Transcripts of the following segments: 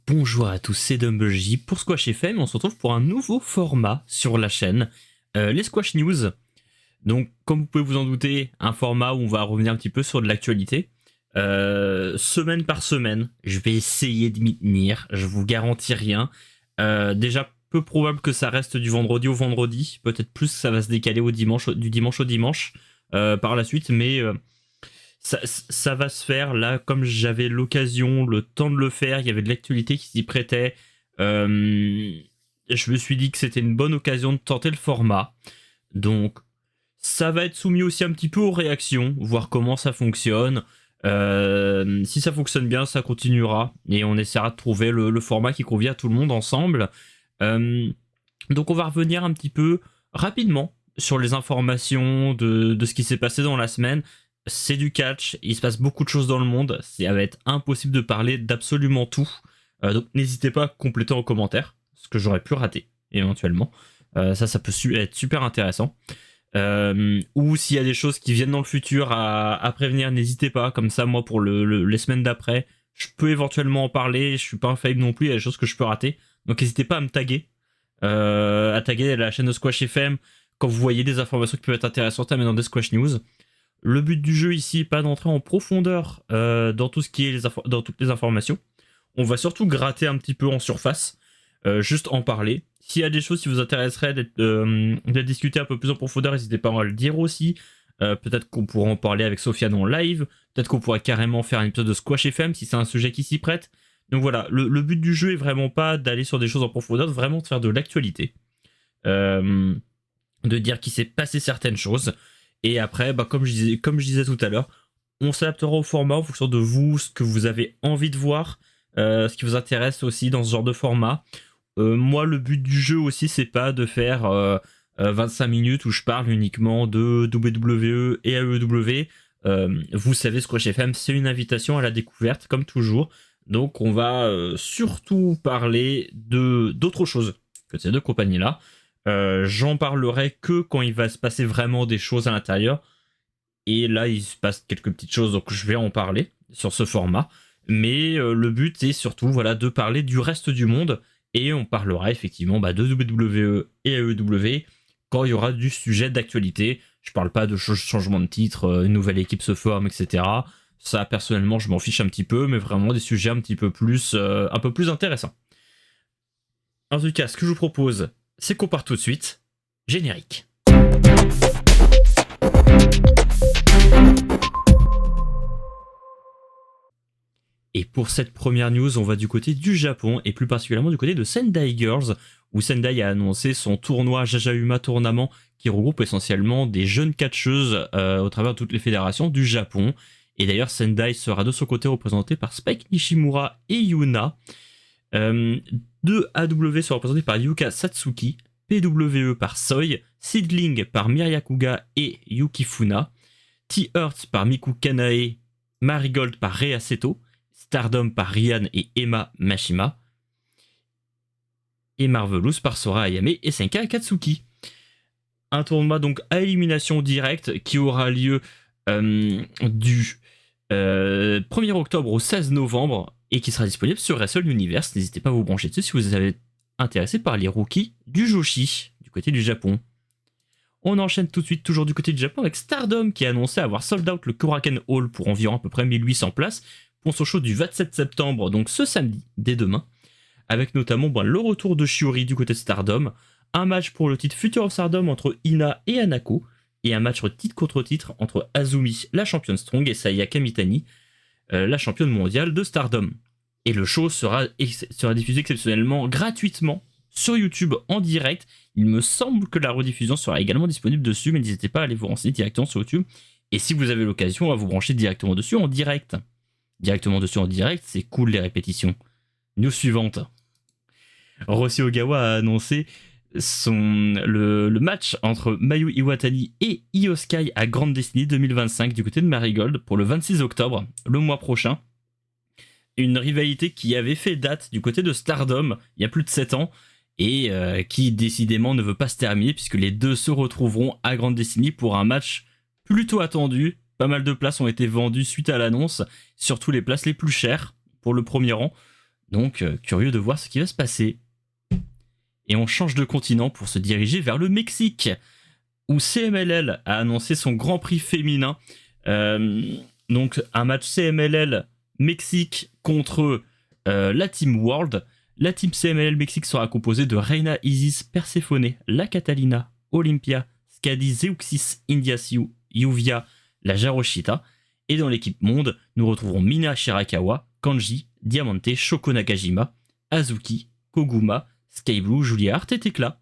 Bonjour à tous, c'est DumbleJ pour Squash FM. On se retrouve pour un nouveau format sur la chaîne, les Squash News. Donc, comme vous pouvez vous en douter, un format où on va revenir un petit peu sur de l'actualité. Semaine par semaine, je vais essayer de m'y tenir, je vous garantis rien. Déjà, peu probable que ça reste du vendredi au vendredi. Peut-être plus que ça va se décaler du dimanche au dimanche par la suite, mais ça va se faire. Là, comme j'avais l'occasion, le temps de le faire, il y avait de l'actualité qui s'y prêtait. Je me suis dit que c'était une bonne occasion de tenter le format. Donc, ça va être soumis aussi un petit peu aux réactions, voir comment ça fonctionne. Si ça fonctionne bien, ça continuera et on essaiera de trouver le format qui convient à tout le monde ensemble. Donc on va revenir un petit peu rapidement sur les informations de ce qui s'est passé dans la semaine. C'est du catch, il se passe beaucoup de choses dans le monde, ça va être impossible de parler d'absolument tout. Donc n'hésitez pas à compléter en commentaire ce que j'aurais pu rater éventuellement. Ça peut être super intéressant. Ou s'il y a des choses qui viennent dans le futur à prévenir, n'hésitez pas. Comme ça, moi, pour les semaines d'après, je peux éventuellement en parler. Je suis pas infaillible non plus, il y a des choses que je peux rater. Donc n'hésitez pas à me taguer, à taguer la chaîne de Squash FM quand vous voyez des informations qui peuvent être intéressantes à mettre dans des Squash News. Le but du jeu ici, pas d'entrer en profondeur dans tout ce qui est dans toutes les informations. On va surtout gratter un petit peu en surface, juste en parler. S'il y a des choses qui vous intéresseraient d'être discutées un peu plus en profondeur, n'hésitez pas à le dire aussi. Peut-être qu'on pourra en parler avec Sofiane en live. Peut-être qu'on pourrait carrément faire un épisode de Squash FM si c'est un sujet qui s'y prête. Donc voilà, le but du jeu est vraiment pas d'aller sur des choses en profondeur, vraiment de faire de l'actualité. De dire qu'il s'est passé certaines choses. Et après, comme je disais tout à l'heure, on s'adaptera au format en fonction de vous, ce que vous avez envie de voir, ce qui vous intéresse aussi dans ce genre de format. Moi, le but du jeu aussi, c'est pas de faire 25 minutes où je parle uniquement de WWE et AEW. Vous savez, Squash FM, c'est une invitation à la découverte, comme toujours. Donc, on va surtout parler d'autres choses que ces deux compagnies-là. J'en parlerai que quand il va se passer vraiment des choses à l'intérieur. Et là, il se passe quelques petites choses, donc je vais en parler sur ce format. Mais le but est surtout de parler du reste du monde. Et on parlera effectivement de WWE et AEW quand il y aura du sujet d'actualité. Je parle pas de changement de titre, une nouvelle équipe se forme, etc. Ça, personnellement, je m'en fiche un petit peu, mais vraiment des sujets un peu plus intéressants. En tout cas, ce que je vous propose, c'est qu'on parte tout de suite. Générique. Et pour cette première news, on va du côté du Japon, et plus particulièrement du côté de Sendai Girls, où Sendai a annoncé son tournoi Jajayuma Tournament, qui regroupe essentiellement des jeunes catcheuses au travers de toutes les fédérations du Japon. Et d'ailleurs, Sendai sera de son côté représenté par Spike Nishimura et Yuna. Deux AW sont représentés par Yuka Satsuki, PWE par Soi, Seedling par Miriakuga et Yukifuna, T-Earth par Miku Kanae, Marigold par Rei Seto, Stardom par Ryan et Emma Mashima, et Marvelous par Sora Ayame et Senka Akatsuki. Un tournoi donc à élimination directe qui aura lieu du 1er octobre au 16 novembre et qui sera disponible sur Wrestle Universe. N'hésitez pas à vous brancher dessus si vous êtes intéressé par les rookies du Joshi du côté du Japon. On enchaîne tout de suite toujours du côté du Japon avec Stardom qui a annoncé avoir sold out le Korakuen Hall pour environ à peu près 1800 places pour son show du 27 septembre, donc ce samedi, dès demain, avec notamment le retour de Shiori du côté de Stardom, un match pour le titre Future of Stardom entre Ina et Hanako, et un match titre contre titre entre Azumi, la championne Strong, et Sayaka Mitani, la championne mondiale de Stardom. Et le show sera diffusé exceptionnellement gratuitement sur YouTube en direct. Il me semble que la rediffusion sera également disponible dessus, mais n'hésitez pas à aller vous renseigner directement sur YouTube. Et si vous avez l'occasion, à vous brancher directement dessus en direct. C'est cool les répétitions. News suivante. Roshi Ogawa a annoncé le match entre Mayu Iwatani et Io Sky à Grand Destiny 2025 du côté de Marigold pour le 26 octobre, le mois prochain. Une rivalité qui avait fait date du côté de Stardom il y a plus de 7 ans et qui décidément ne veut pas se terminer puisque les deux se retrouveront à Grand Destiny pour un match plutôt attendu. Pas mal de places ont été vendues suite à l'annonce, surtout les places les plus chères pour le premier rang. Donc, curieux de voir ce qui va se passer. Et on change de continent pour se diriger vers le Mexique, où CMLL a annoncé son Grand Prix féminin. Donc, un match CMLL Mexique contre la Team World. La Team CMLL Mexique sera composée de Reina, Isis, Perséphone, La Catalina, Olympia, Skadi, Zeuxis, Indiasiu, Yuvia, la Jaroshita. Et dans l'équipe monde, nous retrouverons Mina Shirakawa, Kanji, Diamante, Shoko Nakajima, Azuki, Koguma, Skyblue, Julia Hart et Tekla.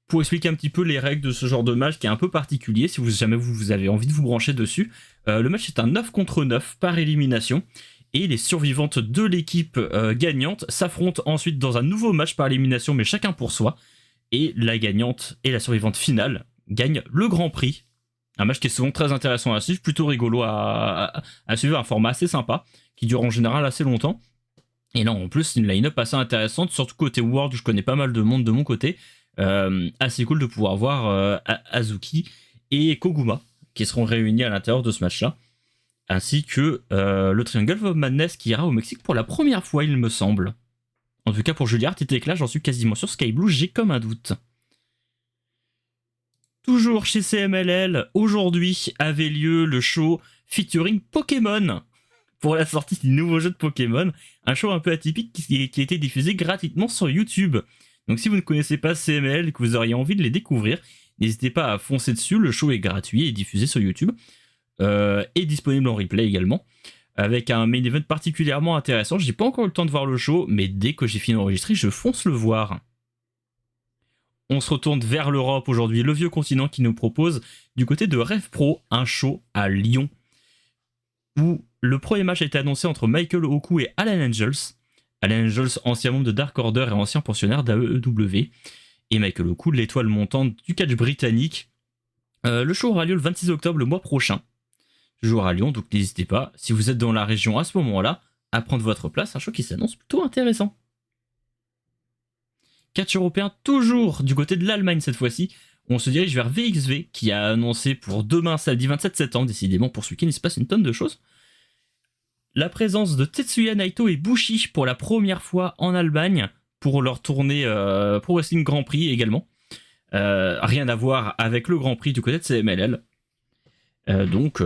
Pour expliquer un petit peu les règles de ce genre de match qui est un peu particulier, si jamais vous avez envie de vous brancher dessus, le match est un 9 contre 9 par élimination. Et les survivantes de l'équipe gagnante s'affrontent ensuite dans un nouveau match par élimination, mais chacun pour soi. Et la gagnante et la survivante finale gagnent le Grand Prix. Un match qui est souvent très intéressant à suivre, plutôt rigolo à suivre, un format assez sympa, qui dure en général assez longtemps. Et là, en plus, c'est une line-up assez intéressante, surtout côté World, où je connais pas mal de monde de mon côté. Assez cool de pouvoir voir Azuki et Koguma, qui seront réunis à l'intérieur de ce match-là. Ainsi que le Triangle of Madness qui ira au Mexique pour la première fois, il me semble. En tout cas, pour Julia Hart et Tekla, j'en suis quasiment sûr. Skyblue, j'ai comme un doute. Toujours chez CMLL, aujourd'hui avait lieu le show featuring Pokémon pour la sortie du nouveau jeu de Pokémon. Un show un peu atypique qui a été diffusé gratuitement sur YouTube. Donc si vous ne connaissez pas CMLL et que vous auriez envie de les découvrir, n'hésitez pas à foncer dessus. Le show est gratuit et diffusé sur YouTube. Et disponible en replay également. Avec un main event particulièrement intéressant. J'ai pas encore eu le temps de voir le show, mais dès que j'ai fini d'enregistrer, je fonce le voir. On se retourne vers l'Europe aujourd'hui, le vieux continent qui nous propose du côté de Rev Pro un show à Lyon où le premier match a été annoncé entre Michael Oku et Alan Angels. Alan Angels, ancien membre de Dark Order et ancien pensionnaire d'AEW, et Michael Oku, l'étoile montante du catch britannique. Le show aura lieu le 26 octobre, le mois prochain. Toujours à Lyon, donc n'hésitez pas, si vous êtes dans la région à ce moment-là, à prendre votre place, un show qui s'annonce plutôt intéressant. Catch européen toujours du côté de l'Allemagne cette fois-ci. On se dirige vers VXV qui a annoncé pour demain samedi 27 septembre, décidément pour ce week-end il se passe une tonne de choses, la présence de Tetsuya Naito et Bushi pour la première fois en Allemagne pour leur tournée Pro Wrestling Grand Prix également. Rien à voir avec le Grand Prix du côté de CMLL. Donc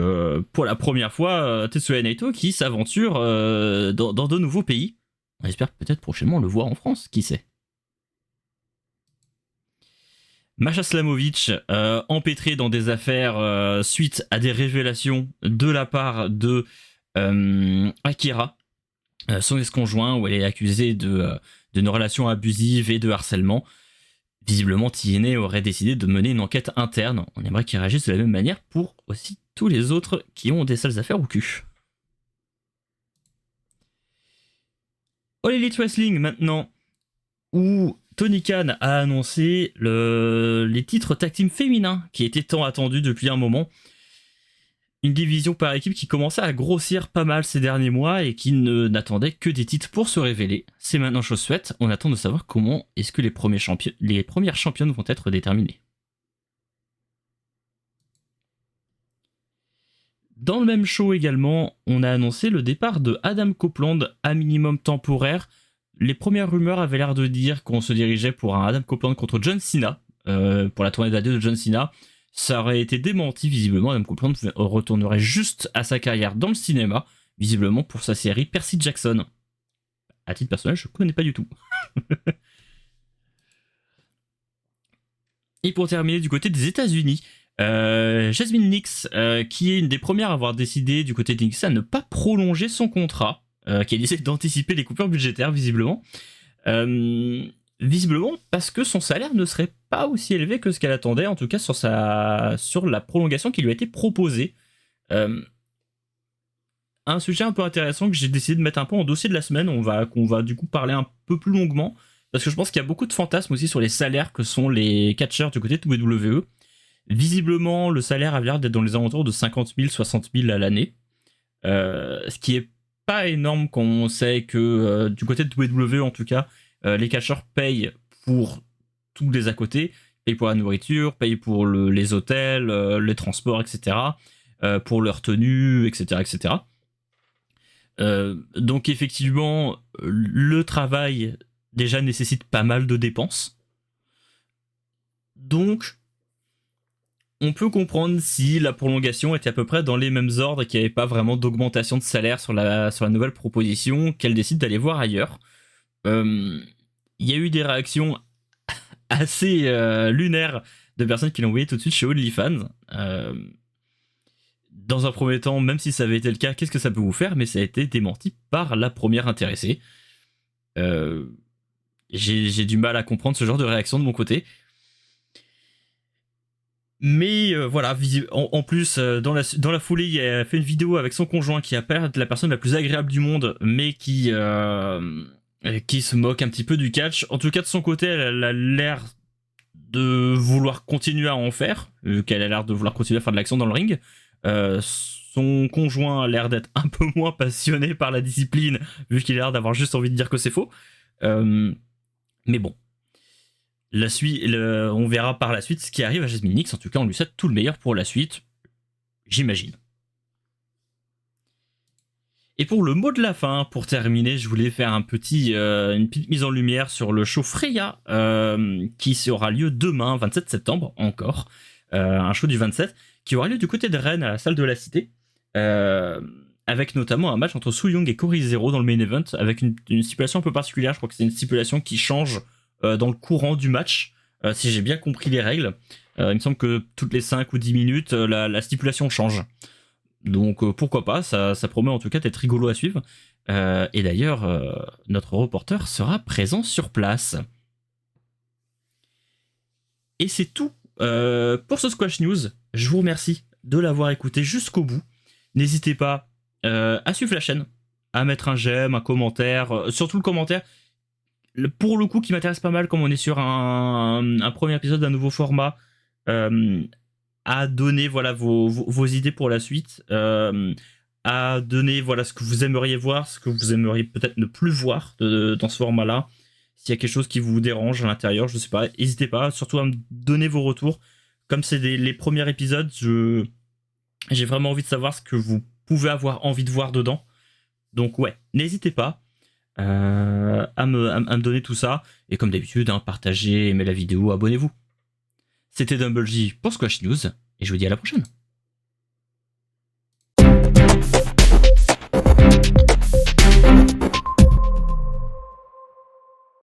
pour la première fois Tetsuya Naito qui s'aventure dans de nouveaux pays. On espère peut-être prochainement le voir en France, qui sait. Masha Slamovich, empêtrée dans des affaires suite à des révélations de la part de Akira, son ex-conjoint, où elle est accusée d'une relation abusive et de harcèlement. Visiblement, TNA aurait décidé de mener une enquête interne. On aimerait qu'ils réagissent de la même manière pour aussi tous les autres qui ont des sales affaires au cul. All Elite Wrestling maintenant, où Tony Khan a annoncé les titres tag team féminins qui étaient tant attendus depuis un moment. Une division par équipe qui commençait à grossir pas mal ces derniers mois et qui n'attendait que des titres pour se révéler. C'est maintenant chose faite, on attend de savoir comment est-ce que les premières championnes vont être déterminées. Dans le même show également, on a annoncé le départ de Adam Copeland à minimum temporaire. Les premières rumeurs avaient l'air de dire qu'on se dirigeait pour un Adam Copeland contre John Cena, pour la tournée d'adieu de John Cena. Ça aurait été démenti visiblement, Adam Copeland retournerait juste à sa carrière dans le cinéma, visiblement pour sa série Percy Jackson. À titre personnel, je connais pas du tout. Et pour terminer, du côté des États-Unis, Jasmine Nix, qui est une des premières à avoir décidé du côté d'Nix à ne pas prolonger son contrat, qui a décidé d'anticiper les coupures budgétaires visiblement. Visiblement parce que son salaire ne serait pas aussi élevé que ce qu'elle attendait, en tout cas sur la prolongation qui lui a été proposée. Un sujet un peu intéressant que j'ai décidé de mettre un peu en dossier de la semaine, qu'on va du coup parler un peu plus longuement, parce que je pense qu'il y a beaucoup de fantasmes aussi sur les salaires que sont les catcheurs du côté de WWE. Visiblement, le salaire a l'air d'être dans les alentours de 50 000, 60 000 à l'année, ce qui est pas énorme quand on sait que du côté de WWE en tout cas, les catcheurs payent pour tous les à côté, payent pour la nourriture, payent pour les hôtels, les transports, etc., pour leur tenue, etc., etc. Donc effectivement, le travail déjà nécessite pas mal de dépenses. Donc, on peut comprendre si la prolongation était à peu près dans les mêmes ordres et qu'il n'y avait pas vraiment d'augmentation de salaire sur la nouvelle proposition, qu'elle décide d'aller voir ailleurs. Il y a eu des réactions assez lunaires de personnes qui l'ont envoyé tout de suite chez OnlyFans. Dans un premier temps, même si ça avait été le cas, qu'est-ce que ça peut vous faire? Mais ça a été démenti par la première intéressée. J'ai du mal à comprendre ce genre de réaction de mon côté. Mais voilà, en plus, dans la foulée, il a fait une vidéo avec son conjoint qui a pas la personne la plus agréable du monde, mais qui se moque un petit peu du catch. En tout cas, de son côté, elle a l'air de vouloir continuer à en faire, qu'elle a l'air de vouloir continuer à faire de l'action dans le ring. Son conjoint a l'air d'être un peu moins passionné par la discipline, vu qu'il a l'air d'avoir juste envie de dire que c'est faux. Mais bon. On verra par la suite ce qui arrive à Jasmine Nix. En tout cas, on lui souhaite tout le meilleur pour la suite, j'imagine. Et pour le mot de la fin, pour terminer, je voulais faire une petite mise en lumière sur le show Freya, qui aura lieu demain, 27 septembre, encore. Un show du 27, qui aura lieu du côté de Rennes, à la salle de la Cité, avec notamment un match entre Su Yung et Cory Zero dans le main event, avec une stipulation un peu particulière. Je crois que c'est une stipulation qui change dans le courant du match, si j'ai bien compris les règles. Il me semble que toutes les 5 ou 10 minutes, la stipulation change. Donc pourquoi pas, ça promet en tout cas d'être rigolo à suivre. Et d'ailleurs, notre reporter sera présent sur place. Et c'est tout pour ce Squash News. Je vous remercie de l'avoir écouté jusqu'au bout. N'hésitez pas à suivre la chaîne, à mettre un j'aime, un commentaire, surtout le commentaire. Pour le coup, qui m'intéresse pas mal, comme on est sur un premier épisode d'un nouveau format, à donner voilà vos idées pour la suite, à donner voilà ce que vous aimeriez voir, ce que vous aimeriez peut-être ne plus voir dans ce format-là. S'il y a quelque chose qui vous dérange à l'intérieur, je sais pas, n'hésitez pas, surtout à me donner vos retours. Comme c'est les premiers épisodes, j'ai vraiment envie de savoir ce que vous pouvez avoir envie de voir dedans. Donc ouais, n'hésitez pas à me donner tout ça. Et comme d'habitude, partagez, aimez la vidéo, abonnez-vous. C'était Dumble J pour Squash News, et je vous dis à la prochaine.